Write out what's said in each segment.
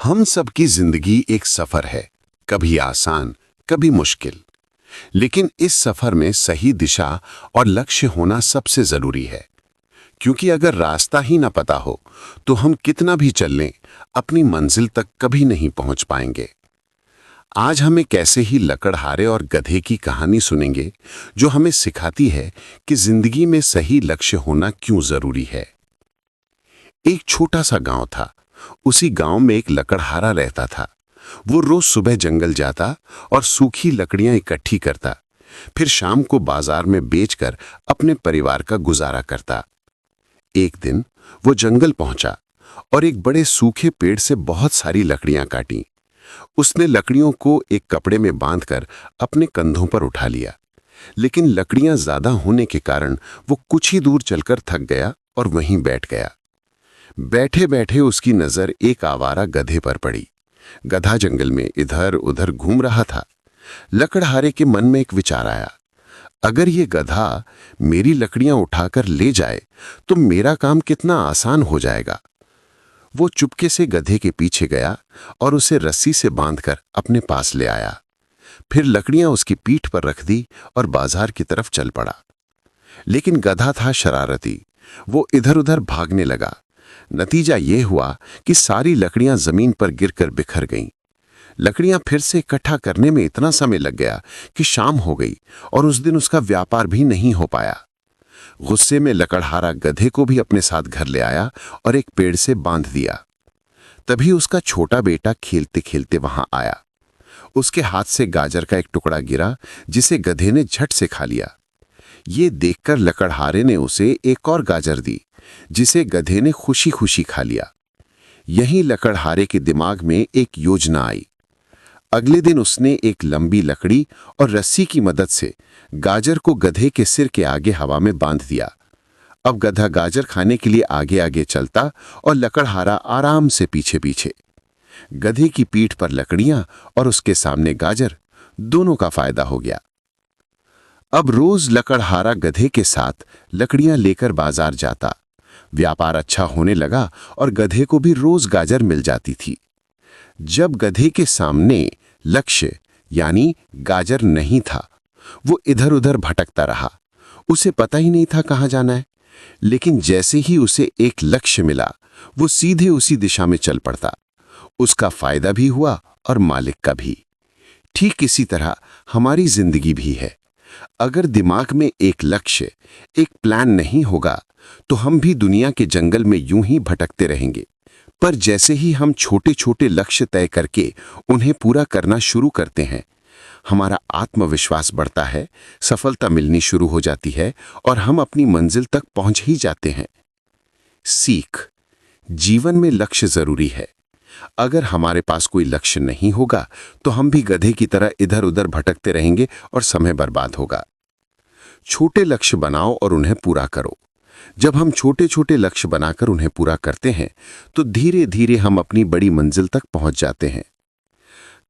हम सबकी जिंदगी एक सफर है, कभी आसान, कभी मुश्किल। लेकिन इस सफर में सही दिशा और लक्ष्य होना सबसे जरूरी है, क्योंकि अगर रास्ता ही ना पता हो तो हम कितना भी चल लें, अपनी मंजिल तक कभी नहीं पहुंच पाएंगे। आज हम एक ऐसे ही लकड़हारे और गधे की कहानी सुनेंगे, जो हमें सिखाती है कि जिंदगी में सही लक्ष्य होना क्यों जरूरी है। एक छोटा सा गांव था। उसी गांव में एक लकड़हारा रहता था। वो रोज सुबह जंगल जाता और सूखी लकड़ियां इकट्ठी करता, फिर शाम को बाजार में बेचकर अपने परिवार का गुजारा करता। एक दिन वो जंगल पहुंचा और एक बड़े सूखे पेड़ से बहुत सारी लकड़ियां काटी। उसने लकड़ियों को एक कपड़े में बांधकर अपने कंधों पर उठा लिया, लेकिन लकड़ियां ज्यादा होने के कारण वो कुछ ही दूर चलकर थक गया और वहीं बैठ गया। बैठे बैठे उसकी नजर एक आवारा गधे पर पड़ी। गधा जंगल में इधर उधर घूम रहा था। लकड़हारे के मन में एक विचार आया, अगर ये गधा मेरी लकड़ियां उठाकर ले जाए तो मेरा काम कितना आसान हो जाएगा। वो चुपके से गधे के पीछे गया और उसे रस्सी से बांधकर अपने पास ले आया। फिर लकड़ियां उसकी पीठ पर रख दी और बाजार की तरफ चल पड़ा। लेकिन गधा था शरारती। वो इधर उधर भागने लगा। नतीजा ये हुआ कि सारी लकड़ियां जमीन पर गिरकर बिखर गईं। लकड़ियां फिर से इकट्ठा करने में इतना समय लग गया कि शाम हो गई और उस दिन उसका व्यापार भी नहीं हो पाया। गुस्से में लकड़हारा गधे को भी अपने साथ घर ले आया और एक पेड़ से बांध दिया। तभी उसका छोटा बेटा खेलते खेलते वहां आया। उसके हाथ से गाजर का एक टुकड़ा गिरा, जिसे गधे ने झट से खा लिया। ये देखकर लकड़हारे ने उसे एक और गाजर दी, जिसे गधे ने खुशी खुशी खा लिया। यहीं लकड़हारे के दिमाग में एक योजना आई। अगले दिन उसने एक लंबी लकड़ी और रस्सी की मदद से गाजर को गधे के सिर के आगे हवा में बांध दिया। अब गधा गाजर खाने के लिए आगे आगे चलता और लकड़हारा आराम से पीछे पीछे। गधे की पीठ पर लकड़ियां और उसके सामने गाजर, दोनों का फायदा हो गया। अब रोज लकड़हारा गधे के साथ लकड़ियां लेकर बाजार जाता। व्यापार अच्छा होने लगा और गधे को भी रोज गाजर मिल जाती थी। जब गधे के सामने लक्ष्य यानी गाजर नहीं था, वो इधर उधर भटकता रहा। उसे पता ही नहीं था कहां जाना है। लेकिन जैसे ही उसे एक लक्ष्य मिला, वो सीधे उसी दिशा में चल पड़ता। उसका फायदा भी हुआ और मालिक का भी। ठीक इसी तरह हमारी जिंदगी भी है। अगर दिमाग में एक लक्ष्य, एक प्लान नहीं होगा तो हम भी दुनिया के जंगल में यूं ही भटकते रहेंगे। पर जैसे ही हम छोटे छोटे लक्ष्य तय करके उन्हें पूरा करना शुरू करते हैं, हमारा आत्मविश्वास बढ़ता है, सफलता मिलनी शुरू हो जाती है और हम अपनी मंजिल तक पहुंच ही जाते हैं। सीख: जीवन में लक्ष्य जरूरी है। अगर हमारे पास कोई लक्ष्य नहीं होगा तो हम भी गधे की तरह इधर उधर भटकते रहेंगे और समय बर्बाद होगा। छोटे लक्ष्य बनाओ और उन्हें पूरा करो। जब हम छोटे छोटे लक्ष्य बनाकर उन्हें पूरा करते हैं तो धीरे धीरे हम अपनी बड़ी मंजिल तक पहुंच जाते हैं।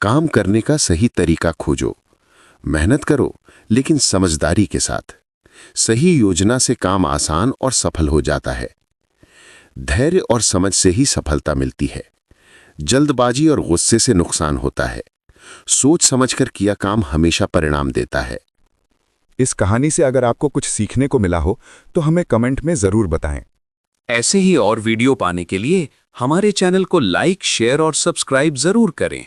काम करने का सही तरीका खोजो। मेहनत करो, लेकिन समझदारी के साथ। सही योजना से काम आसान और सफल हो जाता है। धैर्य और समझ से ही सफलता मिलती है। जल्दबाजी और गुस्से से नुकसान होता है। सोच समझकर किया काम हमेशा परिणाम देता है। इस कहानी से अगर आपको कुछ सीखने को मिला हो तो हमें कमेंट में जरूर बताएं। ऐसे ही और वीडियो पाने के लिए हमारे चैनल को लाइक, शेयर और सब्सक्राइब जरूर करें।